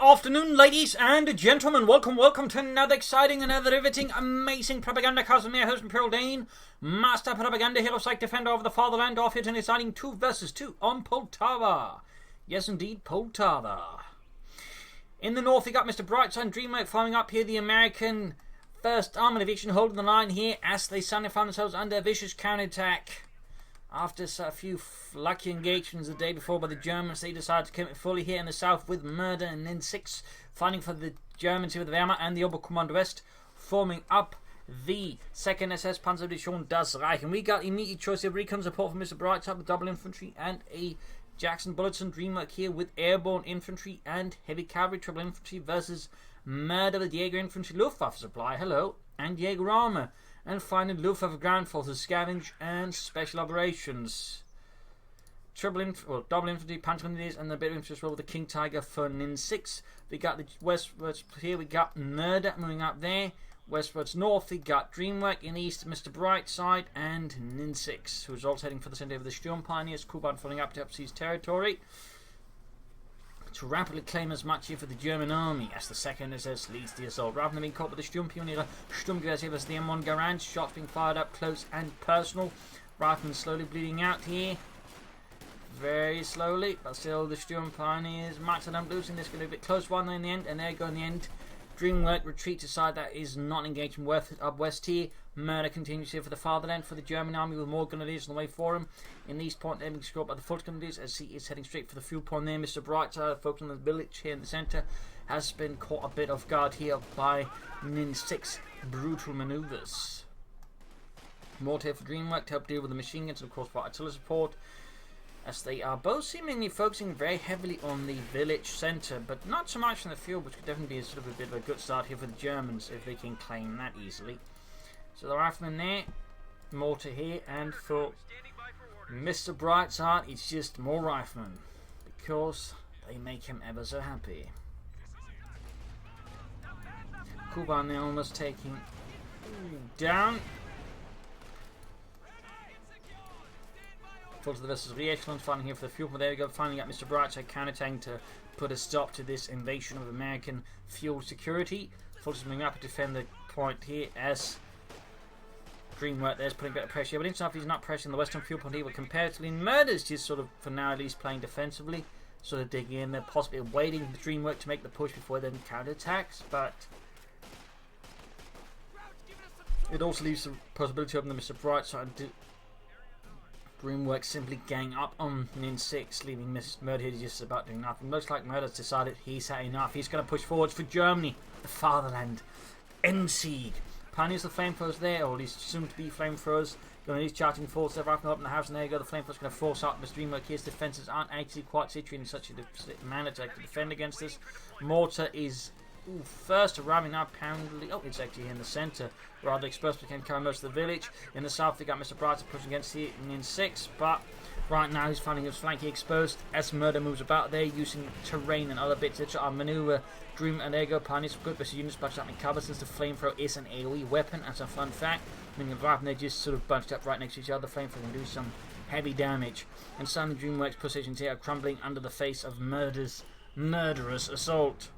afternoon, ladies and gentlemen. Welcome to another exciting, another riveting, amazing Propagandacast. I'm your host, Imperial Dane, Master Propaganda Hero, Psych Defender of the Fatherland, off here to an exciting 2 vs 2 on Poltava. Yes, indeed, Poltava. In the north, we got Mr. Brightside and Dreamwork following up here. The American 1st Armored Division holding the line here as they suddenly found themselves under a vicious counterattack. After a few lucky engagements the day before by the Germans, they decided to commit fully here in the south with Murda and Nin9, fighting for the Germans here with the Wehrmacht and the Oberkommando West, forming up the 2nd SS Panzerdivision Das Reich. And we got immediate choice of recon support from Mr. Brightside with double infantry and a Jackson Bullets and Dreamwork here with airborne infantry and heavy cavalry triple infantry versus Murda with Jaeger infantry Luftwaffe supply, hello, and Jaeger armour. And finally, Luftwaffe ground forces, scavenge and special operations. Double infantry, Panzergrenadiers, and a bit of infantry as well with the King Tiger for Nin9. We got the westwards here. We got Murda moving up there. Westwards north, we got Dreamwork. In east, Mr. Brightside and Nin9, who's also heading for the centre of the Sturm Pioneers. Kuban falling up to Upseas territory to rapidly claim as much here for the German army as the 2nd SS leads the assault. Rather than being caught with the Sturmpioniere, Sturmgewehr here versus the M1 Garand. Shots being fired up close and personal. Riflemen slowly bleeding out here. Very slowly, but still the Sturm Pioneers might end up losing. This going to be a bit close one in the end, and there you go in the end. Dreamwork retreat to side that is not engaging worth it up west here. Murda continues here for the fatherland for the German army with more grenadiers on the way for him. In the east point, they're being scored by the Foot Grenadiers as he is heading straight for the fuel point there. Mr. Brightside, focusing on the village here in the centre, has been caught a bit off guard here by Nin9 brutal manoeuvres. Mortar here for Dreamwork to help deal with the machine guns and of course for artillery support, as they are both seemingly focusing very heavily on the village centre, but not so much on the field, which could definitely be a sort of a bit of a good start here for the Germans if they can claim that easily. So the riflemen there, mortar here, and for Mr. Brightside, it's just more riflemen, because they make him ever so happy. Kuban now almost taking down. Poltava versus re-echelon, fighting here for the fuel. But there we go, finally got Mr. Brightside counterattacking to put a stop to this invasion of American fuel security. Poltava's moving up to defend the point here as Dreamwork there's putting a bit of pressure. But inside he's not pressing the western fuel point here, but comparatively Murda's just sort of, for now at least, playing defensively, sort of digging in there, possibly waiting for Dreamwork to make the push before then counterattacks. But it also leaves the possibility open to Mr. Brightside to Dreamwork simply gang up on Nin9, leaving Murda here just about doing nothing. Looks like Murda's decided he's had enough. He's going to push forwards for Germany, the fatherland. Endsieg. Pioneers the flamethrowers there, or at least soon to be flamethrowers. He's charging forward, so rifling up in the house, and there you go. The flamethrowers going to force out Mr. Dreamwork. His defences aren't actually quite situated in such a manner to defend against this. Mortar is first arriving now, poundly. Oh, it's actually in the centre. Rather exposed, but can cover most of the village. In the south, we got Mr. Brightside pushing against the Nin9, but right now he's finding his flank exposed as Murda moves about there, using terrain and other bits to try to maneuver. Dream and there you go. Pioneers good versus units bunched up in cover, since the flamethrower is an AoE weapon. As a fun fact, meaning the rifle, they're just sort of bunched up right next to each other. The flamethrower can do some heavy damage, and suddenly Dreamwork's positions here are crumbling under the face of Murda's murderous assault.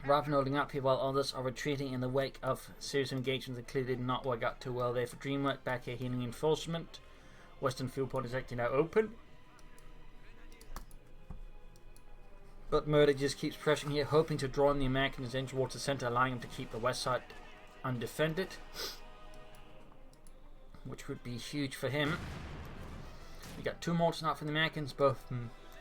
Rather than holding up here while others are retreating in the wake of serious engagements that clearly did not work out too well there for Dreamwork. Back here healing enforcement. Western field point is actually now open, but Murda just keeps pressuring here, hoping to draw in the Americans in towards the centre, allowing him to keep the west side undefended, which would be huge for him. We got 2 mortars now for the Americans, both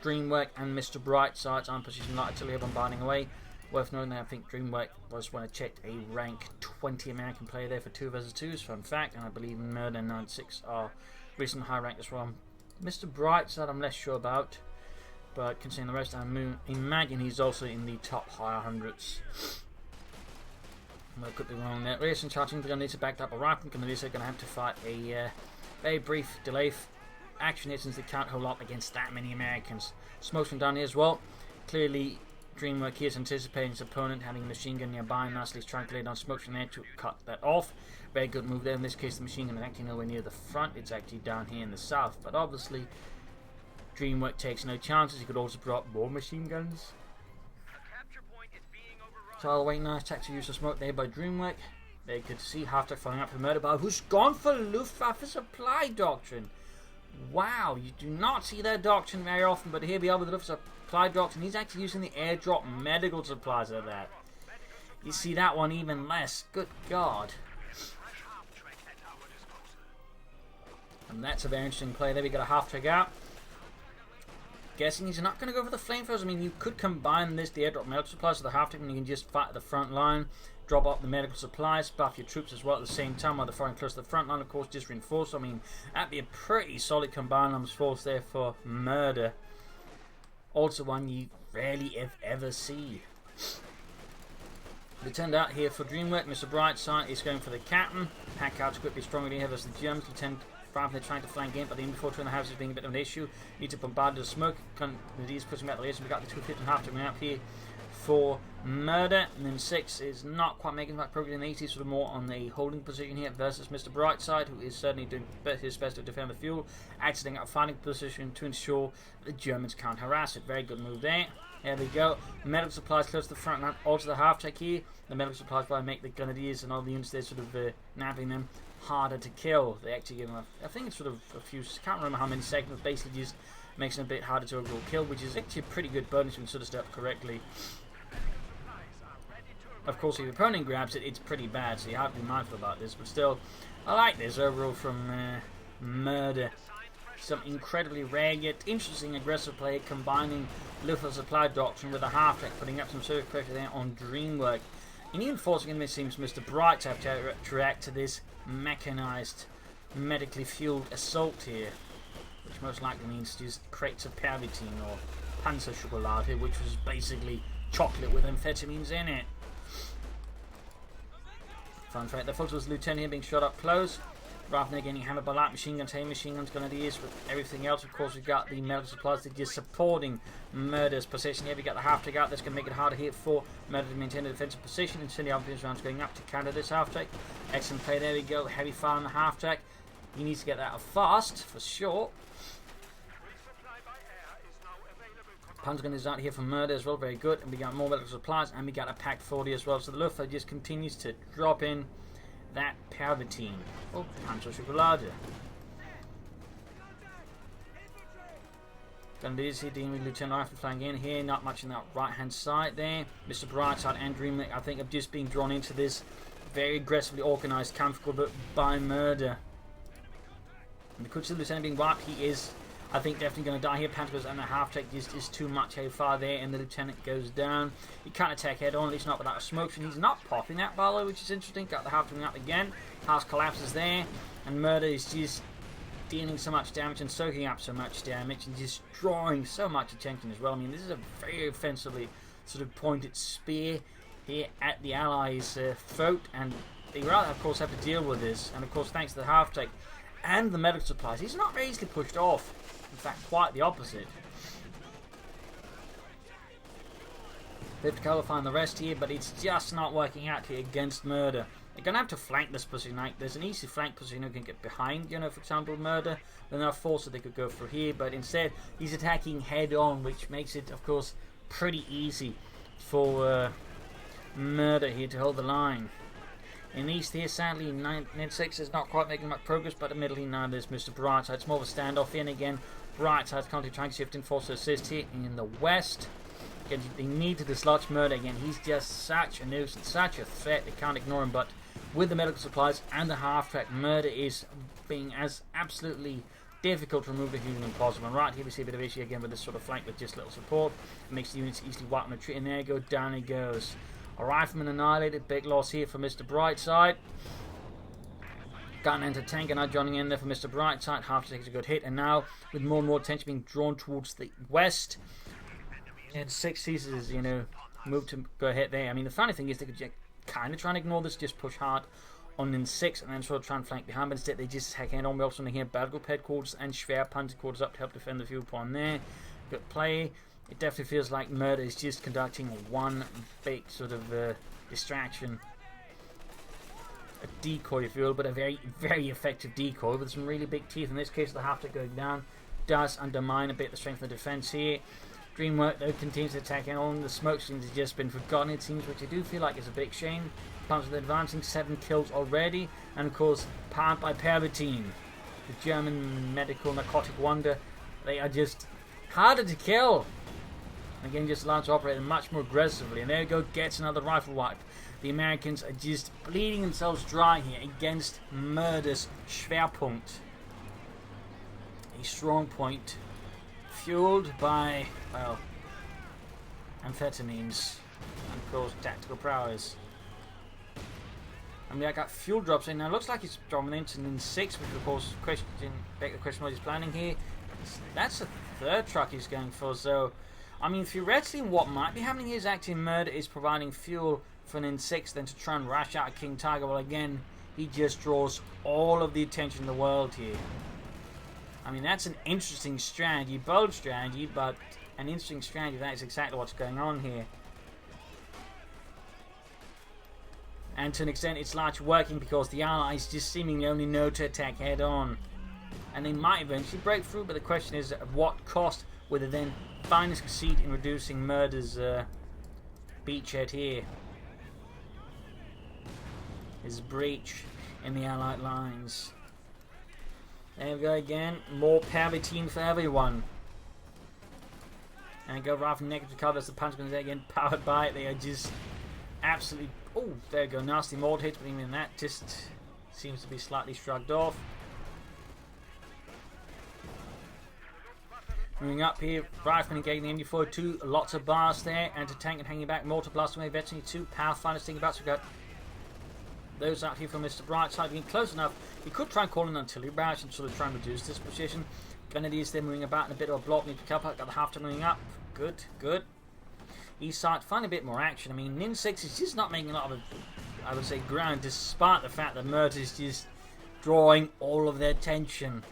Dreamwork and Mr. Brightside on position light artillery bombarding away. Worth noting that I think Dreamwork was when I checked a rank 20 American player there for 2 vs 2s, fun fact, and I believe Murda and Nin9 are recent high rank as well. Mr. Brightside I'm less sure about, but considering the rest, I imagine he's also in the top higher hundreds. Well, I could be wrong there. Racing charging, we're going to need to back up a rifle. They're going to have to fight a very brief delay action here, since they can't hold up against that many Americans. Smoke from down here as well. Clearly Dreamwork here is anticipating his opponent having a machine gun nearby, and nicely trying to lay down smoke from there to cut that off. Very good move there. In this case, the machine gun is actually nowhere near the front. It's actually down here in the south. But obviously, Dreamwork takes no chances. He could also drop more machine guns Style way nice tactical use of smoke there by Dreamwork. Very good to see. Half-tech following up for Murda, but who's gone for Luftwaffe supply doctrine. Wow, you do not see that doctrine very often, but here we are with the Luftwaffe supply doctrine. He's actually using the airdrop medical supplies of that. You see that one even less. Good God. And that's a very interesting play there. We got a half-tech out. Guessing he's not going to go for the flamethrowers. I mean, you could combine this, the airdrop medical supplies, with the half-tech, and you can just fight at the front line, drop up the medical supplies, buff your troops as well at the same time while they're firing close to the front line, of course, just reinforce. I mean, that'd be a pretty solid combined arms force there for Murda. Also one you rarely if ever see. It turned out here for Dreamwork, Mr. Brightside is going for the captain. Pack out quickly stronger than he versus the Germans. Lieutenant they're trying to flank in, but the before turn the houses being a bit of an issue. Need to bombard the smoke. He's pushing back the laser. We got the 250 and half to up here for Murda. And then 6 is not quite making that progress in the 80s, sort of more on the holding position here versus Mr. Brightside, who is certainly doing his best to defend the fuel, exiting out a fighting position to ensure the Germans can't harass it. Very good move there. There we go. Medical supplies close to the front line, also the half-tech here. The medical supplies will make the grenadiers and all the units there sort of nabbing them harder to kill. They actually give them I think it's sort of a few, can't remember how many seconds, basically just makes them a bit harder to overall kill, which is actually a pretty good bonus when sort of set up correctly. Of course, if your opponent grabs it, it's pretty bad, so you have to be mindful about this, but still, I like this overall from Murda. Some incredibly rare yet interesting aggressive play, combining Luftwaffe supply doctrine with a half-tech, putting up some surface pressure there on Dreamwork. And even forcing him, it seems, Mr. Bright to have to react to this mechanized, medically fueled assault here, which most likely means just crates of Pervitin or Panzerschokolade, which was basically chocolate with amphetamines in it. Fun fact, the folks was Lieutenant here being shot up close, rather than getting hammered by light machine guns, heavy machine guns, grenadiers, with everything else. Of course, we've got the medical supplies that are just supporting Murda's position here. We got the half-tech out, that's going to make it harder here for Murda to maintain a defensive position, and send the offensive rounds going up to counter this half-tech. Excellent play, there we go. Heavy fire on the half-tech. He needs to get that out fast, for sure. Punch gun is out here for Murda as well, very good. And we got more medical supplies, and we got a pack 40 as well. So the Luftwaffe just continues to drop in that Pervitin. Oh, Panzerschokolade. Grenadiers here dealing with Lieutenant Rifle flying in here. Not much on that right hand side there. Mr. Brightside and Dreamwork, I think, have just been drawn into this very aggressively organised counter by Murda. And the could see the Lieutenant being wiped. He is, I think, definitely going to die here. Panzers and the half-tech is too much how far there, and the Lieutenant goes down. He can't attack head on, at least not without a smoke, and he's not popping that, by the way, which is interesting. Got the half-tech up again. House collapses there, and Murda is just dealing so much damage and soaking up so much damage and just drawing so much attention as well. I mean, this is a very offensively sort of pointed spear here at the Allies' throat, and they rather, of course, have to deal with this. And of course, thanks to the half-tech and the medical supplies, he's not very easily pushed off. In fact, quite the opposite. They have to cover find the rest here, but it's just not working out here against Murda. They're going to have to flank this position. Like, there's an easy flank position who can get behind, you know, for example, Murda. Then there are forces they could go through here, but instead he's attacking head on, which makes it, of course, pretty easy for Murda here to hold the line. In east here, sadly, Nin9 is not quite making much progress, but admittedly now there's Mr. Brightside. It's more of a standoff in again. Brightside's currently trying to shift in force to assist here in the west. Again, they need to dislodge Murda again. He's just such a nuisance, such a threat. They can't ignore him, but with the medical supplies and the half-track, Murda is being as absolutely difficult to remove as humanly possible. And right here we see a bit of issue again with this sort of flank with just little support. It makes the units easily wipe on the tree, and there you go, down he goes. A rifleman annihilated, big loss here for Mr. Brightside. Gun and tank are now joining in there for Mr. Brightside. Half takes a good hit, and now with more and more attention being drawn towards the west, and 6 ceases, you know, move to go ahead there. I mean, the funny thing is they could kind of try and ignore this, just push hard on Nin9, and then sort of try and flank behind, but instead they just hack head on. We also hear Battlegroup headquarters and Schwerpanzer headquarters up to help defend the fuel point there. Good play. It definitely feels like Murda is just conducting one big sort of distraction. A decoy, if you will, but a very, very effective decoy with some really big teeth. In this case, the half-tech going down does undermine a bit the strength of the defense here. Dreamwork, though, continues to attack on. The smoke screens has just been forgotten, it seems, which I do feel like is a big shame. Plans with advancing, 7 kills already, and of course, powered by Palpatine, the German medical narcotic wonder. They are just harder to kill. Again, just allowed to operate much more aggressively. And there you go, gets another rifle wipe. The Americans are just bleeding themselves dry here against Murda's Schwerpunkt. A strong point fueled by, well, amphetamines and of course tactical prowess. I mean, I got fuel drops in now. Looks like it's dominant in Nin9, which of course beg the question what he's planning here. That's the third truck he's going for. So, I mean, theoretically, what might be happening here is actually Murda is providing fuel for Nin9, then to try and rush out King Tiger. Well, again, he just draws all of the attention in the world here. I mean, that's an interesting strategy, bold strategy, but an interesting strategy. That is exactly what's going on here. And to an extent, it's largely working because the Allies just seemingly only know to attack head on. And they might eventually break through, but the question is at what cost will they then finally succeed in reducing Murda's beachhead here. His breach in the Allied lines. There we go again. More Palpatine for everyone. And go right from negative cover as the punch comes again, powered by it. They are just absolutely... Oh, there you go. Nasty mold hit, but even that just seems to be slightly shrugged off. Moving up here, Rifleman engaging the MD-42. Lots of bars there. Anti-tank and hanging back. Mortar blast away. Veteran 2. Pathfinder sticking about. So we've got those out here from Mr. Brightside being close enough. He could try and call an artillery barrage and sort of try and reduce this position. Grenadiers there moving about in a bit of a block. Need to pick up. Got the half-ton moving up. Good, good. East side, find a bit more action. I mean, Nin9 is just not making a lot of, I would say, ground, despite the fact that Murda is just drawing all of their attention.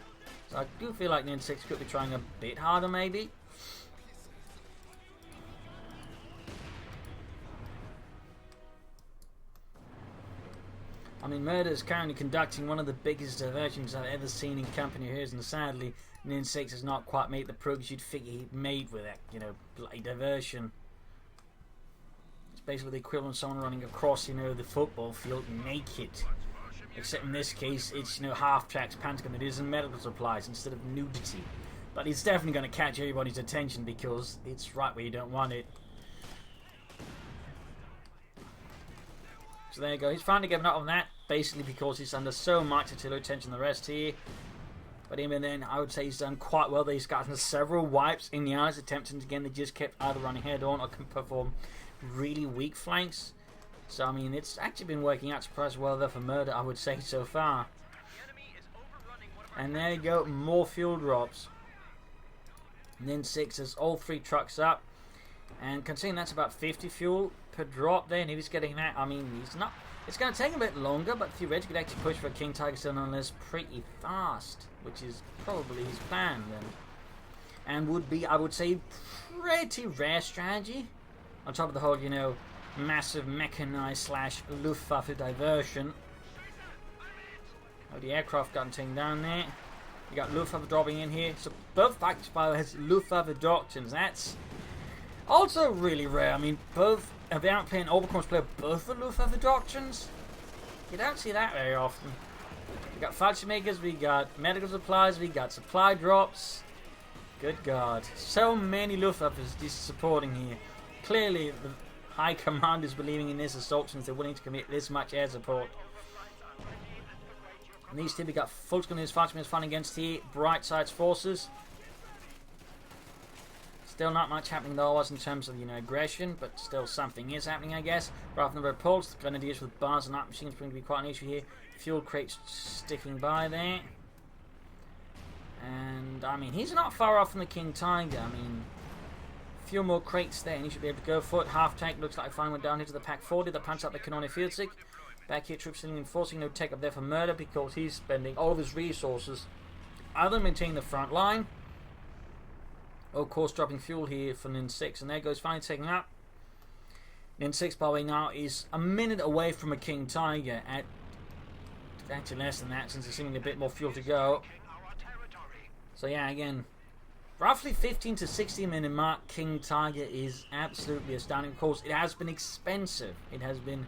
So I do feel like Nin9 could be trying a bit harder, maybe. I mean, Murda is currently conducting one of the biggest diversions I've ever seen in company of his, and sadly, Nin9 has not quite made the progress you'd figure he'd made with that, you know, bloody diversion. It's basically the equivalent of someone running across, you know, the football field naked. Except in this case, it's, you know, half-tracks, pentagon, it isn't medical supplies instead of nudity. But it's definitely going to catch everybody's attention because it's right where you don't want it. So there you go, he's finally given up on that, basically because he's under so much artillery attention than the rest here. But even then, I would say he's done quite well. He's gotten several wipes in the eyes, attempting again. They just kept either running head on or can perform really weak flanks. So, I mean, it's actually been working out surprisingly well there for Murda, I would say, so far. And there you go, more fuel drops. Nin9 has all 3 trucks up. And considering that's about 50 fuel per drop there, and if he's getting that, I mean, he's not... It's going to take a bit longer, but theoretically, could actually push for a King Tiger still nonetheless pretty fast, which is probably his plan then. And would be, I would say, pretty rare strategy. On top of the whole, you know, massive mechanized / Luftwaffe diversion. Oh, the aircraft got taken down there. You got Luftwaffe dropping in here. So both factions, by the way, has Luftwaffe doctrines. That's also really rare. I mean, both the outplay and Overcom's play both the Luftwaffe doctrines. You don't see that very often. We got Fallschirmjägers, we got medical supplies, we got supply drops. Good God. So many Luftwaffes just supporting here. Clearly, the High Command is believing in this assault since they're willing to commit this much air support. And these two, we got full screen Fallschirmjägers fighting against here. Brightside's forces. Still not much happening though, in terms of, you know, aggression, but still something is happening, I guess. Rather than repulse, the Grenadiers with bars and light machines going to be quite an issue here. Fuel crates sticking by there. And, I mean, he's not far off from the King Tiger. I mean, a few more crates there, and he should be able to go for it. Half tank looks like finally went down here to the Pack 40. The punch out the Canoni Field Sick. Back here, troops sitting enforcing no tech up there for Murda because he's spending all of his resources either maintaining the front line, of course, dropping fuel here for Nin9, and there goes finally taking up. Nin9, by the way, now is a minute away from a King Tiger, at actually less than that, since there's seemingly a bit more fuel to go. So yeah, again, roughly 15 to 16 minute mark, King Tiger is absolutely astounding. Of course, it has been expensive. It has been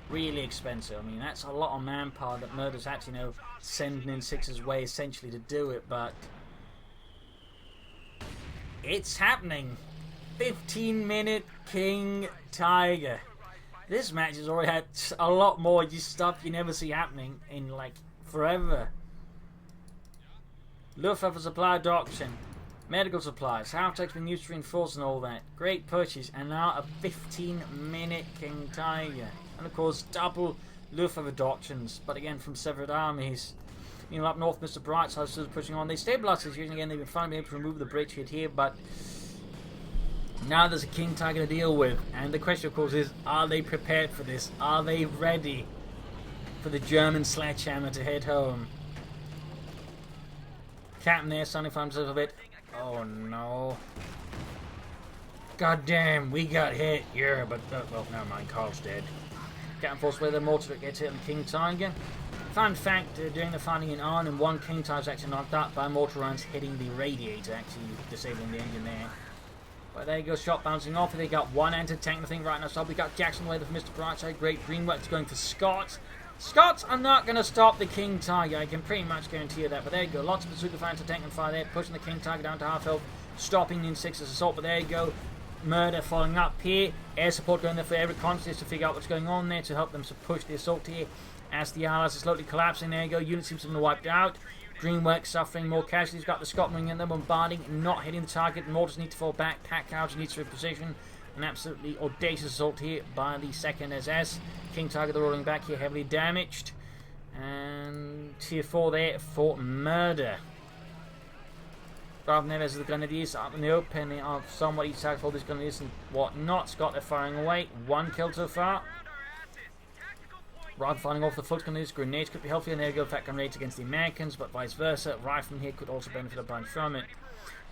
really expensive. I mean, that's a lot of manpower that Murda's had to, you know, send Nin9's way essentially to do it, but it's happening. 15-minute King Tiger. This match has already had a lot more just stuff you never see happening in like forever. Luftwaffe supply doctrine, medical supplies, half-tech's been used to reinforce and all that. Great purchase, and now a 15-minute King Tiger. And of course, double Luftwaffe doctrines, but again from separate armies. You know, up north, Mr. Brightside is still pushing on. They stabilized the situation again. They've been finally able to remove the bridge hit here, but now there's a King Tiger to deal with. And the question, of course, is, are they prepared for this? Are they ready for the German sledgehammer to head home? Captain there, suddenly finds himself a bit. Oh no. God damn, we got hit. Yeah, but, well, never mind, Carl's dead. Captain force where the mortar gets hit on the King Tiger. Fun fact, during the fighting in Arnhem, one King Tiger was actually knocked out by mortar rounds hitting the radiator, actually disabling the engine there. But there you go, shot bouncing off. They got one anti-tank, I think, right now. So we got Jackson away from Mr. Brightside. Great Dreamwork going for Scots. Scots are not going to stop the King Tiger, I can pretty much guarantee you that. But there you go, lots of bazooka fire to tank and fire there, pushing the King Tiger down to half health, stopping Nin9's assault. But there you go, Murda following up here. Air support going there for air reconnaissance to figure out what's going on there to help them to push the assault here as the Allies are slowly collapsing. There you go, units seem to have been wiped out. Dreamwork suffering more casualties. Got the Scotland in there bombarding, not hitting the target. Mortars need to fall back. Pack carriage needs to reposition. An absolutely audacious assault here by the 2nd SS. King Tiger, they're rolling back here, heavily damaged. And tier 4 there for Murda. Rather than as the Grenadiers up in the open, they are somewhat each side for these Grenadiers and whatnot. Scott, they're firing away. One kill so far. Rather than firing off the foot Grenadiers, grenades could be healthier, and there you go, fact grenades against the Americans, but vice versa. Rifleman here could also benefit a bunch from it.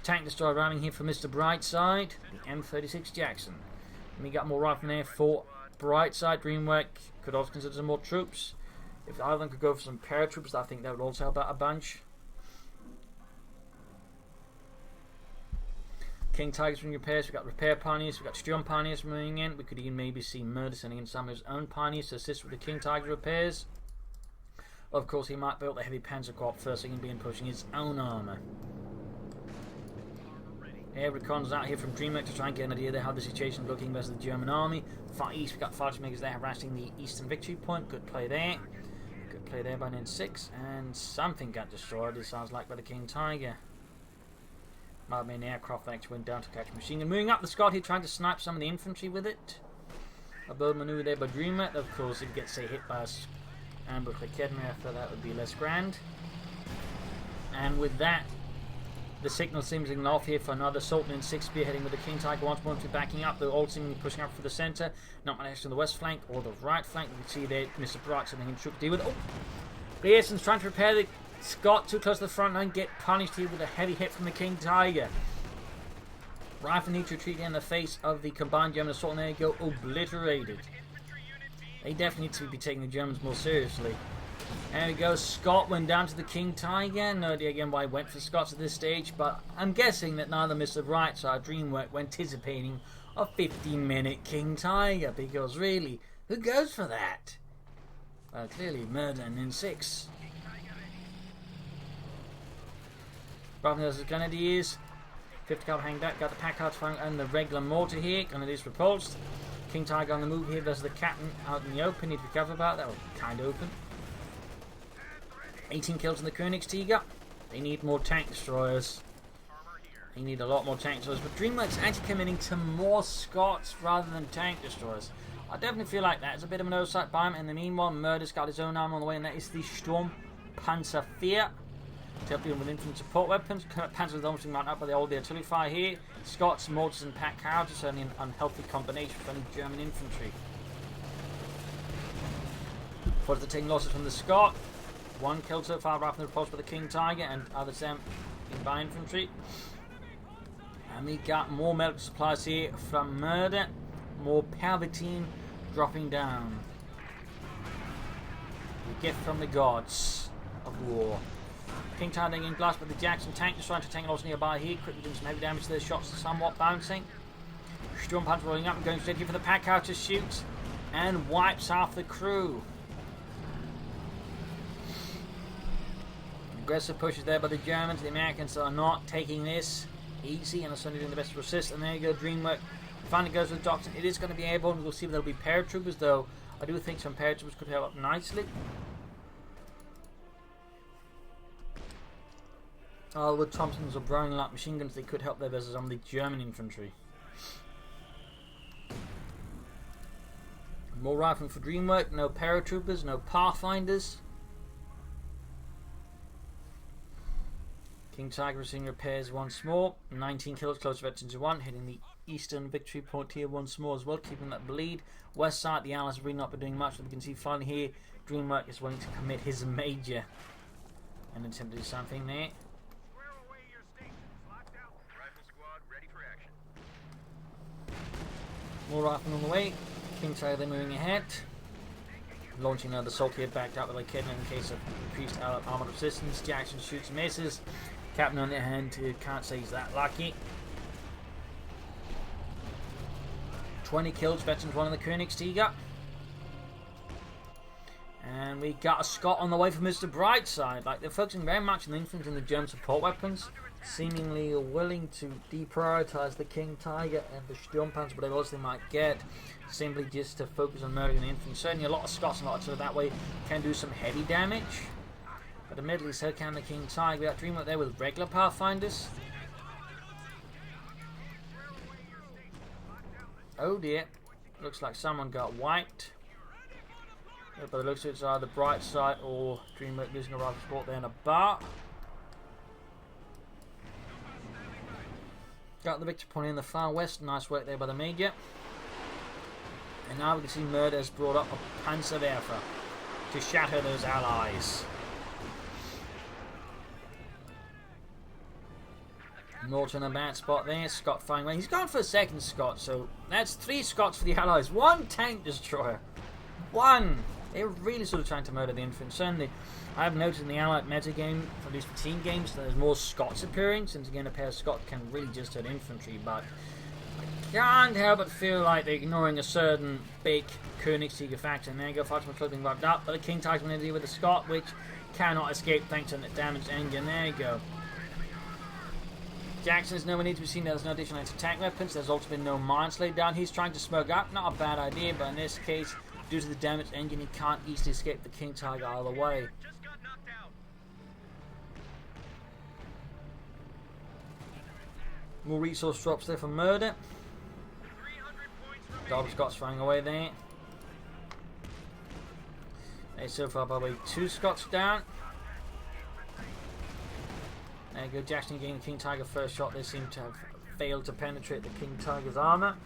Tank destroyer ramming here for Mr. Brightside, the M36 Jackson. And we got more riflemen there for Brightside. Dreamwork could also consider some more troops. If either of them could go for some paratroops, I think that would also help out a bunch. King Tiger's doing repairs. We've got repair pioneers. We've got Sturm pioneers moving in. We could even maybe see Murda sending in some of his own pioneers to assist with the King Tiger repairs. Of course, he might build the heavy panzer corps first, so he can begin pushing his own armour. Air recons out here from Dreamwork to try and get an idea of how the situation is looking versus the German army. Far east, we've got fighter makers there harassing the eastern victory point. Good play there. Good play there by Nin9. And something got destroyed, it sounds like, by the King Tiger. Might have been an aircraft that actually went down to catch a machine gun. Moving up the Scot here, trying to snipe some of the infantry with it. A bold maneuver there by Dreamwork. Of course, if it gets, say, hit by a ambush like Kedmir, I thought that would be less grand. And with that, the signal seems to off here for another assault. Nin9 spearheading with the King Tiger once more to backing up. They're all seemingly pushing up for the centre. Not much action on the west flank or the right flank. You can see there Mr. Bright something in troop to deal with. Oh! Grierson's trying to repair the Scott too close to the front line. Get punished here with a heavy hit from the King Tiger. Rifle need to retreat in the face of the combined German assault. And there you go, obliterated. They definitely need to be taking the Germans more seriously. There we go, Scott went down to the King Tiger. No idea again why he went for Scots at this stage, but I'm guessing that neither Mr. Brightside or Dreamwork were anticipating a 15-minute King Tiger, because really, who goes for that? Well, clearly Murda and Nin9. Rather than the Grenadiers, 50 caliber hang back, got the pack cards firing and the regular mortar here. Grenadiers repulsed. King Tiger on the move here versus the Captain out in the open. Need to be careful about that. That was kind of open. 18 kills in the Königstiger. They need more tank destroyers. They need a lot more tank destroyers. But Dreamwork's actually committing to more Scots rather than tank destroyers. I definitely feel like that. It's a bit of an oversight by him. In the meanwhile, Murda's got his own arm on the way, and that is the Sturm Panzer IV. To help deal with infantry support weapons. Panzer is almost mounted up by all the artillery fire here. Scots, mortars, and pack carriages. Certainly an unhealthy combination for any German infantry. Forces are taking losses from the Scot. One kill so far, rather than repulsed by the King Tiger, and others them by infantry. And we got more medical supplies here from Murda. More Palpatine dropping down. The gift from the gods of war. King Tiger getting blasted by the Jackson tank, just trying to tank also nearby here, quickly doing some heavy damage to their shots, somewhat bouncing. Sturmpanzer rolling up and going straight here for the pack out to shoot, and wipes half the crew. Aggressive pushes there by the Germans. The Americans are not taking this easy and are certainly doing the best to resist. And there you go, Dreamwork finally goes with Doctor. It is going to be airborne. We'll see if there'll be paratroopers, though. I do think some paratroopers could help up nicely. With Thompsons or Browning light machine guns, they could help there versus some of the German infantry. More rifling for Dreamwork. No paratroopers, no pathfinders. King Tiger receiving repairs once more. 19 kills, close veterans to 1, hitting the eastern victory point here once more as well, keeping that bleed. West side, the Allies have really not been doing much, but we can see finally here, Dreamwork is willing to commit his major and attempt to do something there. More rifling on the way. King Tiger then moving ahead. Launching another assault here, backed up with a kid in case of increased armored resistance. Jackson shoots and misses. Captain on the other hand, can't say he's that lucky. 20 kills, veterans 1 in the Königstiger. And we got a Scot on the way for Mr. Brightside. Like, they're focusing very much on the infantry and the German support weapons. Seemingly willing to deprioritize the King Tiger and the Sturmpanzer, whatever else they might get, simply just to focus on murdering the infantry. Certainly a lot of Scots and a lot of so that way can do some heavy damage. But admittedly, so can the King Tiger. We got Dreamwork there with regular Pathfinders. Oh dear. Looks like someone got wiped. By the looks of it, it's either Brightside or Dreamwork losing a rifle support there in a bar. Got the victory point in the far west. Nice work there by the Major. And now we can see Murda has brought up a Panzerwerfer to shatter those allies. Norton in a bad spot there. Scott firing away. He's gone for a second Scott, so that's 3 Scots for the allies. 1 tank destroyer. 1! They're really sort of trying to murder the infantry. Certainly, I've noticed in the allied metagame, at least for team games, there's more Scots appearing, since again a pair of Scots can really just hurt infantry, but I can't help but feel like they're ignoring a certain big Königstiger factor. And there you go, Fatima Club being wiped up, but the King Tiger's going to deal with the Scot, which cannot escape thanks to the damaged engine. There you go. Jackson is nowhere near to be seen. There's no additional anti-tank weapons. There's also been no mines laid down. He's trying to smoke up. Not a bad idea, but in this case, due to the damaged engine, he can't easily escape the King Tiger either way. More resource drops there for Murda. Double Scots running away there. They so far by the way 2 Scots down. There you go, Jackson getting the King Tiger first shot. They seem to have failed to penetrate the King Tiger's armour.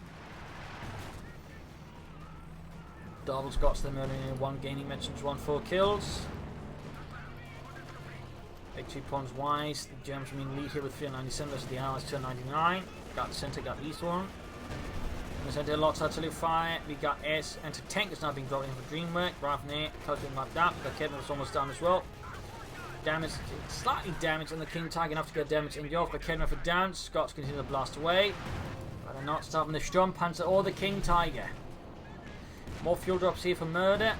Double Scots then murdering in 1, gaining mentions 1, 4 kills. Victory points wise, the Germans remain lead here with 397 versus the Allies 299. Got the centre, got the east one. In the centre, lots of artillery fire. We got S and tank is now being brought in for Dreamwork. Right from there, close being wiped up. The Kedman was almost done as well. Damage, slightly damaged on the King Tiger, enough to get damage in the off. The Kedman for down. Scots continue to blast away. But they're not stopping the Sturmpanzer or the King Tiger. More fuel drops here for Murda.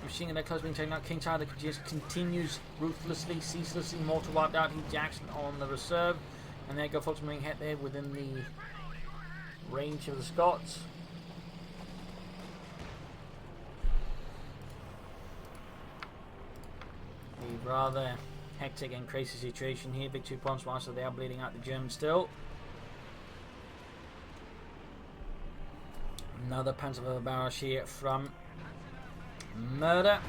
Machine gun that close being taken out. King Tiger just continues ruthlessly, ceaselessly. Mortar wiped out. He Jackson on the reserve. And there you go, folks, moving ahead there within the range of the Scots. A rather hectic and crazy situation here. Victory points while so they are bleeding out the Germans still. Another Panzerwerfer barrage here from Murda.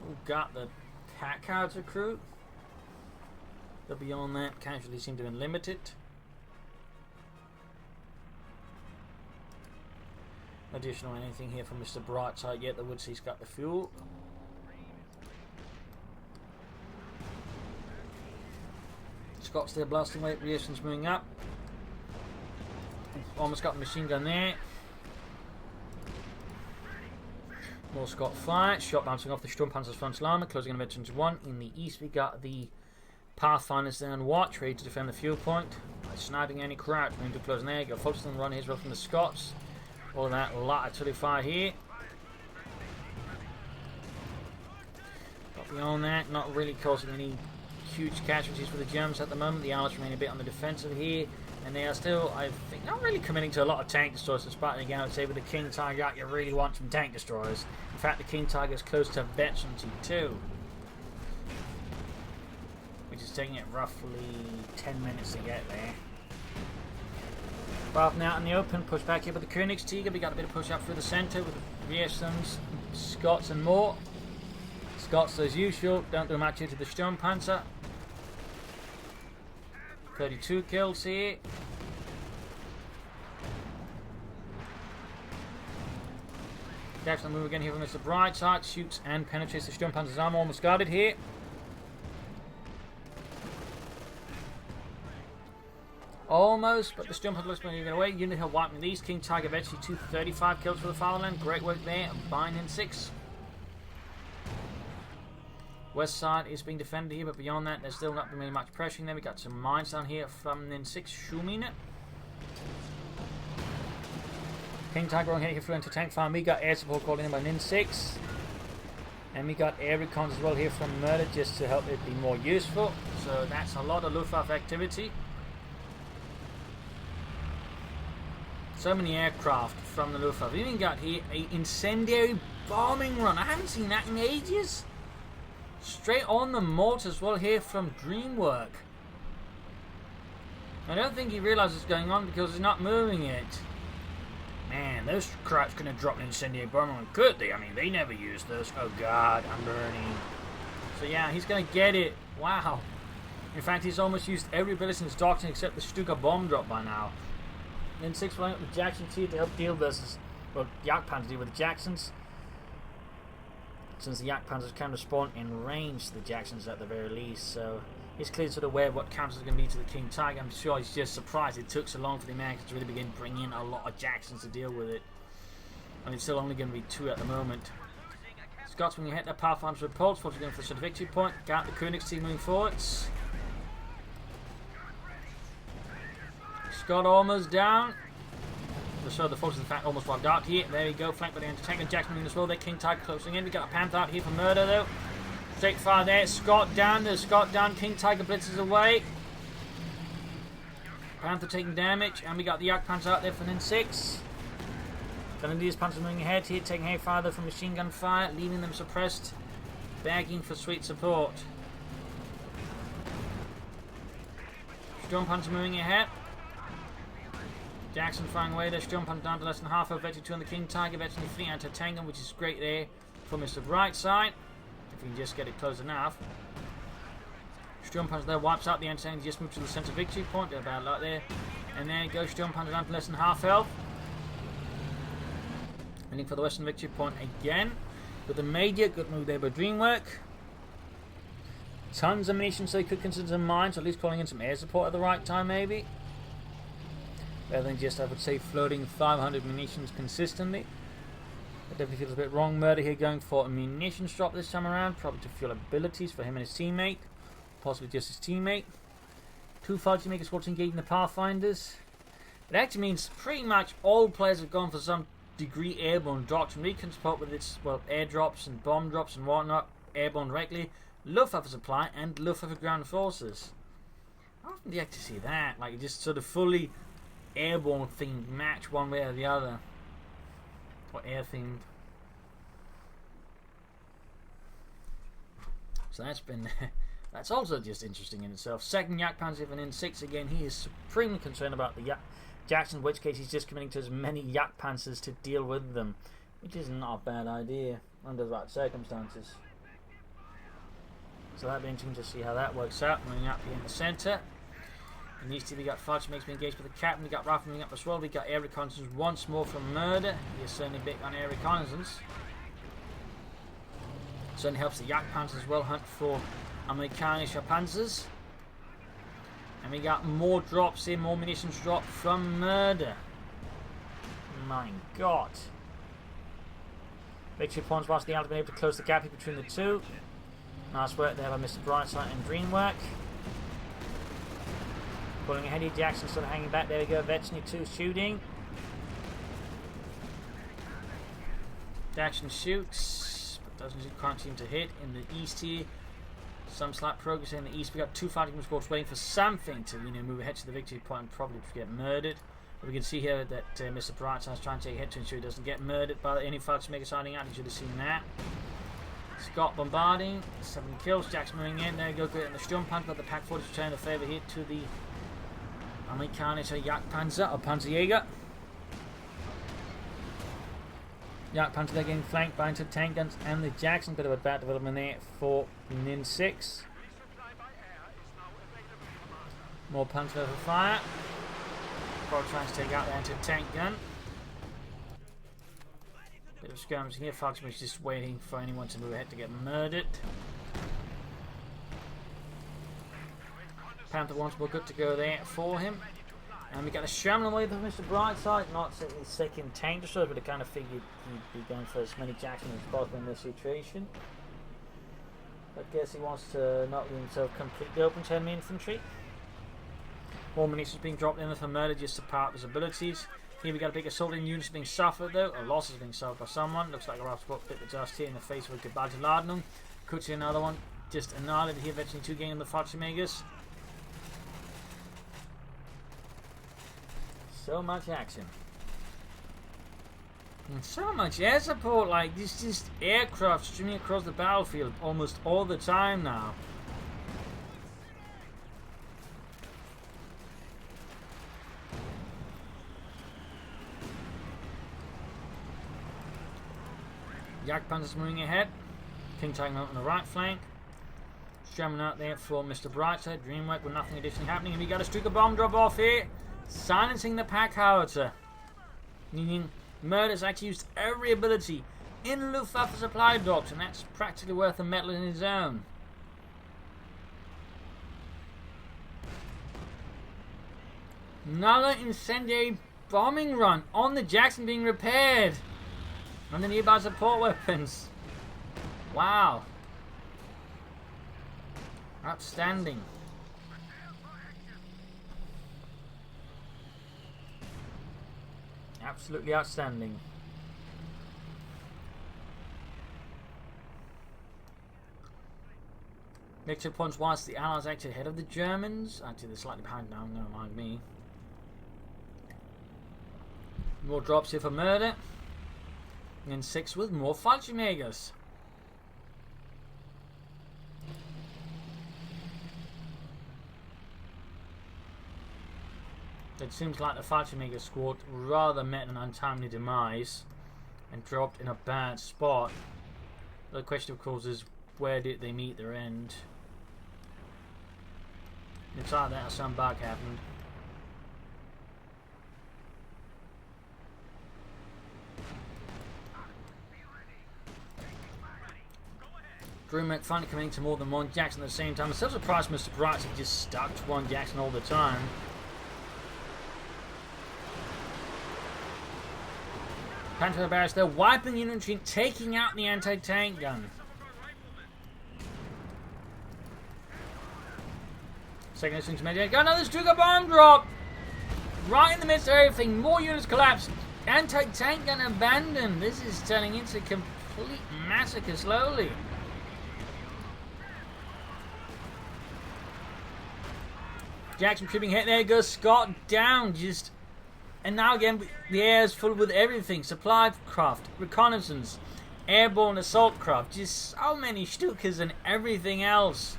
Who got the Pack-Howitzer crew? But beyond that, casualties seem to have been limited. Additional anything here from Mr. Brightside yet? The Woodsea's got the fuel. Scots there blasting away. Reactions moving up. Almost got the machine gun there. More Scott fire. Shot bouncing off the Sturmpanzer's frontal armor. Closing on Veterans 1. In the east, we got the Pathfinders there on watch, ready to defend the fuel point. Sniping any crouch. Moving to close there. Got Folkestone run here as well from the Scots. All that lot of artillery fire here. But beyond that, not really causing any huge casualties for the Germans at the moment. The Allies remain a bit on the defensive here. And they are still, I think, not really committing to a lot of tank destroyers. Despite, again, I would say with the King Tiger out, you really want some tank destroyers. In fact, the King Tiger is close to Veterancy 2. Which is taking it roughly 10 minutes to get there. But now in the open, push back here with the Königstiger. We got a bit of push up through the centre with the Rearstones, Scots and more. Scots, as usual, don't do much here to the Sturmpanzer. 32 kills here. Jackson move again here from Mr. Brightside. Shoots and penetrates the Sturmpanzer's armor. Almost guarded here. Almost, but the Sturmpanzer looks like moving away. Unit Hill wiping these. King Tiger eventually 235 kills for the Fatherland. Great work there. Buying in 6. West side is being defended here, but beyond that, there's still not been really much pressuring there. We got some mines down here from Nin9 Schuming it. King Tiger on here through into tank farm. We got air support called in by Nin9. And we got air recons as well here from Murda just to help it be more useful. So that's a lot of Luftwaffe activity. So many aircraft from the Luftwaffe. We even got here an incendiary bombing run. I haven't seen that in ages. Straight on the mortar as well here from Dreamwork. I don't think he realizes what's going on because he's not moving it. Man, those crowds couldn't have dropped an incendiary bomber, could they? I mean, they never use those. Oh god, I'm burning. So yeah, he's going to get it. Wow. In fact, he's almost used every ability in his doctrine except the Stuka bomb drop by now. Nin9 flying up with Jacksons here to help deal versus, well, Jagdpanzer deal with the Jacksons. Since the Jagdpanzers can respond in range to the Jacksons at the very least, so he's clearly sort of aware of what counters are going to be to the King Tiger. I'm sure he's just surprised it took so long for the Americans to really begin bringing in a lot of Jacksons to deal with it. And it's still only going to be 2 at the moment. Scots, when you hit their Pathfinders with Pulse, fortunately going for the sort of victory point. Got the Königstiger moving forwards. Scott almost down. So the forces in fact almost wiped out here. There we go, flanked by the anti-tank and Jackson moving as well. There, King Tiger closing in. We got a Panther out here for Murda though. Straight fire there. Scott down. There's Scott down. King Tiger blitzes away. Panther taking damage, and we got the Jagdpanzer out there for Nin9. Grenadiers Panzer moving ahead here, taking heavy fire though from machine gun fire, leaving them suppressed, begging for sweet support. Sturmpanzer moving ahead. Jackson firing away there. Sturmpanzer down to less than half of Veteran 2 on the King Tiger. Veteran 3 anti-tank, which is great there for Mr. Brightside. If we can just get it close enough. Sturmpanzer there wipes out the anti-tank. Just moves to the centre victory point. They're about like there. And then goes Sturmpanzer down to less than half health. Heading for the western victory point again. With the major, good move there by Dreamwork. Tons of munitions, so he could consider some mines, or at least calling in some air support at the right time maybe. Rather than just, I would say, floating 500 munitions consistently. That definitely feels a bit wrong. Murda here going for a munitions drop this time around, probably to fuel abilities for him and his teammate. Possibly just his teammate. 2 fighters make a squad to engage the Pathfinders. It actually means pretty much all players have gone for some degree airborne doctrine. We can support with its, well, airdrops and bomb drops and whatnot, airborne directly, Luftwaffe supply and Luftwaffe ground forces. How often do you actually see that? Like, just sort of fully airborne themed match one way or the other. Or air themed. So that's been that's also just interesting in itself. Second Jagdpanzer for Nin9 again. He is supremely concerned about the Jackson, in which case he's just committing to as many Jagdpanzers to deal with them, which is not a bad idea under the right circumstances. So that'll be interesting to see how that works out. Moving up here in the centre. In these two we got Fudge makes me engaged with the captain. We got Ralph moving up as well. We got air reconnaissance once more from Murda. He is certainly big on air reconnaissance. Certainly helps the Jagdpanzers as well hunt for Amerikanische Panzers. And we got more drops in, more munitions drop from Murda. My god. Victory points whilst the Allies have been able to close the gap between the two. Nice work there by Mr. Brightside and Dreamwork. Pulling ahead here, Jackson sort of hanging back. There we go, Vetchny 2 shooting. Jackson shoots, but can't seem to hit. In the east here, some slight progress in the east. We got two fighting squads waiting for something to move ahead to the victory point and probably get murdered. But we can see here that Mr. Brightside is trying to take ahead to ensure he doesn't get murdered by any fighting makers hiding out. You should have seen that. Scott bombarding, 7 kills. Jackson moving in. There you go, getting the Sturm Punch, but the Pack 40 is turning the favour here to the Amerikanische Jagdpanzer or Panzerjäger. Jagdpanzer they're getting flanked by into tank guns and the Jackson. Bit of a bad development there for Nin9. More Panzer for fire. Probably trying to take out the anti-tank gun. Bit of skirmishing here. Foxman's just waiting for anyone to move ahead to get murdered. Panther wants more good to go there for him. And we got a Shamlin away from Mr. Brightside. Not his second tank destroyer, but I kind of figured he'd be going for as many Jacksons as possible in this situation. I guess he wants to not leave himself completely open to enemy infantry. More munitions being dropped in there for Murda just to power up his abilities. Here we got a big assaulting units being suffered though. A loss is being suffered by someone. Looks like a rough spot bit of dust here in the face of a goodbye to Ladnum. Could see another one. Just annihilated here, eventually 2 gaining the Fachmegas. So much action. And so much air support, like this just aircraft streaming across the battlefield almost all the time now. Jagdpanzer's moving ahead. King taking out on the right flank. Jamming out there for Mr. Brightside. Dreamwork with nothing additionally happening. And we got a streak of bomb drop off here. Silencing the pack howitzer. Meaning Murda's actually used every ability in Luftwaffe supply docks, and that's practically worth a medal in his own. Another incendiary bombing run on the Jackson being repaired. And the nearby support weapons. Wow. Outstanding. Absolutely outstanding. Victory points whilst the Allies actually ahead of the Germans. Actually, they're slightly behind now, never mind me. More drops here for Murda. And 6 with more Fallschirmjägers. It seems like the Fallschirmjäger squad rather met an untimely demise and dropped in a bad spot. The question of course is, where did they meet their end? It's like that some bug happened. Dreamwork finally coming to more than one Jackson at the same time. I'm so surprised Mr. Brightside just stuck to one Jackson all the time. Panther barracks, they're wiping infantry and taking out the anti-tank gun. Second instance major. Got another Stuka bomb drop! Right in the midst of everything. More units collapse. Anti-tank gun abandoned. This is turning into a complete massacre slowly. Jackson tripping hit. There goes Scott down. Just. And now again, the air is full with everything. Supply craft, reconnaissance, airborne assault craft. Just so many Stukas and everything else.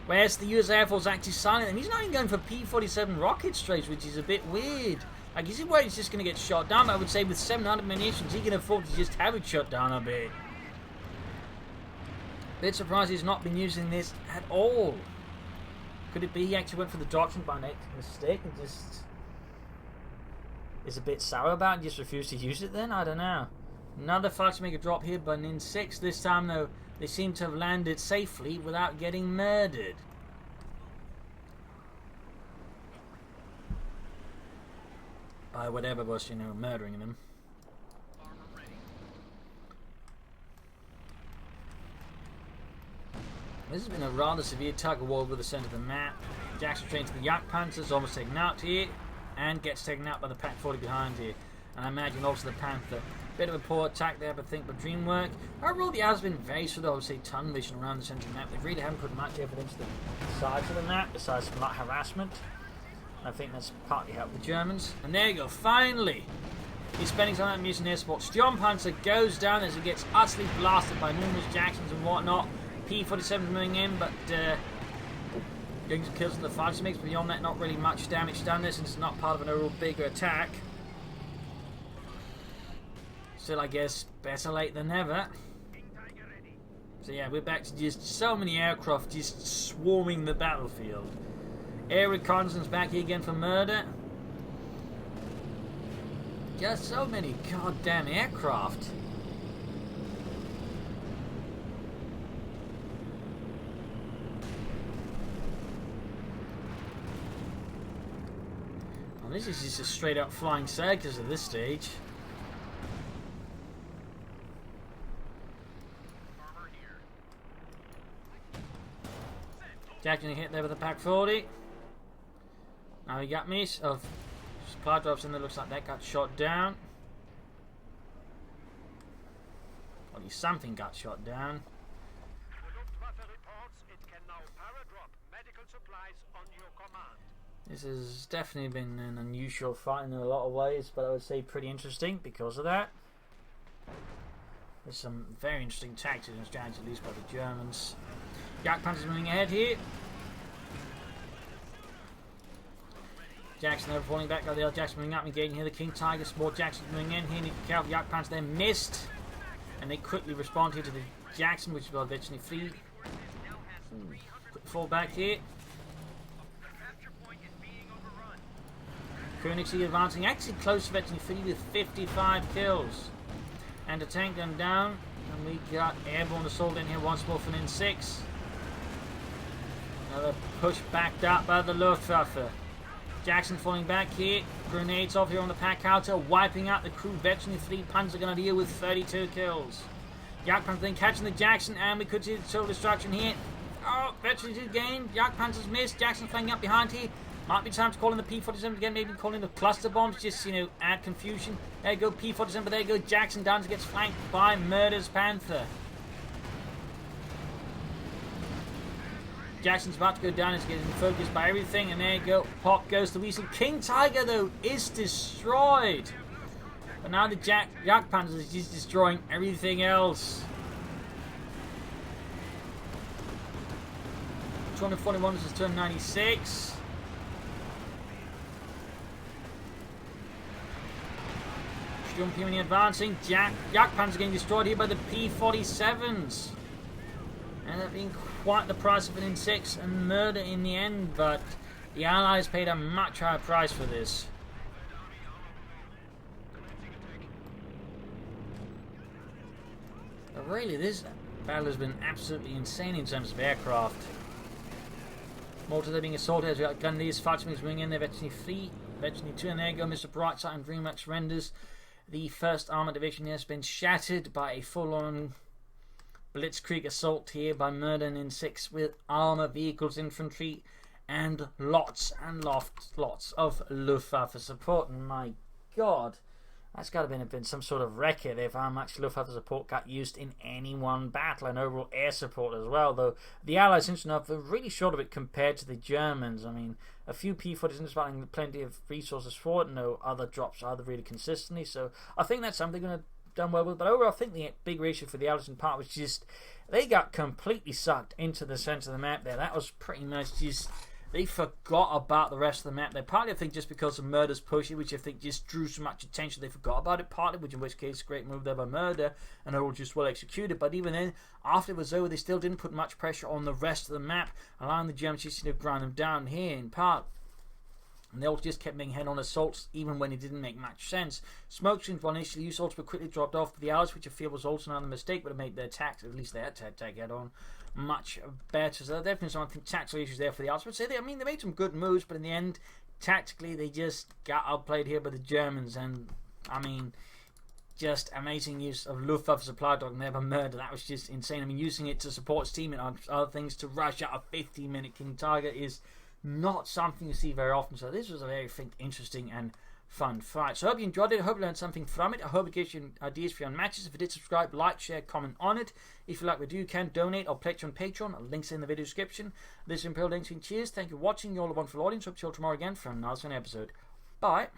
Whereas the US Air Force actually silent. And he's not even going for P-47 rocket strays, which is a bit weird. Like, is he worried he's just going to get shot down? I would say with 700 munitions, he can afford to just have it shut down a bit. Bit surprised he's not been using this at all. Could it be he actually went for the doctrine by mistake and just is a bit sour about it and just refused to use it then? I don't know. Another Fallschirmjäger drop here by Nin9. This time though, they seem to have landed safely without getting murdered. By whatever was, murdering them. This has been a rather severe tug-of-war over the centre of the map. Jackson trains the Yak Panthers, almost taken out here, and gets taken out by the Pack 40 behind here. And I imagine also the Panther. Bit of a poor attack there, but I think, by Dreamwork. Overall, the Allies have been very sort of, I would say, tunnel vision around the centre of the map. They really haven't put much effort into the sides of the map, besides some light harassment. And I think that's partly helped the Germans. And there you go, finally! He's spending some time using air support. Sturm Panzer goes down as he gets utterly blasted by numerous Jacksons and whatnot. P-47 moving in, but getting some kills in the fight. So makes beyond that not really much damage done there, since it's not part of an overall bigger attack. Still, I guess, better late than never. So yeah, we're back to just so many aircraft just swarming the battlefield. Air reconnaissance back here again for Murda. Just so many goddamn aircraft. Well, this is just a straight up flying circus at this stage. Jackson hit there with a Pack 40. Now he got me. Supply drops in there, looks like that got shot down. Or at least something got shot down. This has definitely been an unusual fight in a lot of ways, but I would say pretty interesting because of that. There's some very interesting tactics and strategies, at least by the Germans. Yak Panthers moving ahead here. Jackson over falling back by the other Jackson moving up, engaging here. The King Tiger, more Jackson moving in here. Need to carry Yak Panthers there, missed. And they quickly respond here to the Jackson, which will eventually flee. Quick fall back here. Koenigsegg advancing, actually close to eventually flee with 55 kills. And a tank gun down. And we got airborne assault in here once more for Nin9. Another push backed up by the Luftwaffe. Jackson falling back here. Grenades off here on the Pack Outer, wiping out the crew. Veteran fleet Panzer going to deal with 32 kills. Yak Panther then catching the Jackson, and we could see the total destruction here. Oh, Veteran did gain. Yak Panthers missed. Jackson flanking up behind here. Might be time to call in the P-47 again, maybe calling the cluster bombs, just, you know, add confusion. There you go, P-47, but there you go, Jackson down to gets flanked by Murda's Panther. Jackson's about to go down, he's getting focused by everything, and there you go, pop goes the Weasel. King Tiger, though, is destroyed. But now the Yak Panthers is just destroying everything else. 241 versus 296. Sturm Peony advancing. Yak Panthers getting destroyed here by the P-47s. And that being quite the price of an Nin9 and Murda in the end, but the Allies paid a much higher price for this. But really, this battle has been absolutely insane in terms of aircraft. Malta being assaulted as we got Gundy's fighting wing in there, eventually fleet, eventually two, and there you go, Mr. Brightside and Dreamwork surrenders. The 1st Armoured Division has been shattered by a full-on blitzkrieg assault here by Murda and Nin9 with armour, vehicles, infantry, and lots of Luftwaffe support. And my God, that's got to have been some sort of record of how much Luftwaffe support got used in any one battle, and overall air support as well. Though the Allies, interesting enough, are really short of it compared to the Germans. I mean, a few P-40s fighting plenty of resources for it, no other drops either really consistently. So I think that's something they're going to done well with. But overall, I think the bigger issue for the Allies in part was just they got completely sucked into the centre of the map there. That was pretty much just, they forgot about the rest of the map there. Partly, I think, just because of Murda's push, which I think just drew so much attention, they forgot about it. Partly, which in which case, great move there by Murda, and all just well executed. But even then, after it was over, they still didn't put much pressure on the rest of the map, allowing the Germans just to grind them down here in part. And they all just kept making head-on assaults, even when it didn't make much sense. Smoke screens, while initially used assaults, were quickly dropped off. But the Allies, which I feel was also another mistake, would have made their attacks, at least their attack head-on, much better. So there are definitely some tactical issues there for the Allies. But say they made some good moves, but in the end, tactically, they just got outplayed here by the Germans. And I mean, just amazing use of Luftwaffe supply dog there by Murda. That was just insane. I mean, using it to support his team and other things to rush out a 15-minute King Tiger is not something you see very often. So this was a very, interesting and fun fight. So I hope you enjoyed it. I hope you learned something from it. I hope it gives you ideas for your own matches. If you did, subscribe, like, share, comment on it. If you like what we do, you can donate or pledge on Patreon. Links in the video description. This is Imperial Dane saying cheers. Thank you for watching. You're all a wonderful audience. Hope to see you all tomorrow again for another episode. Bye.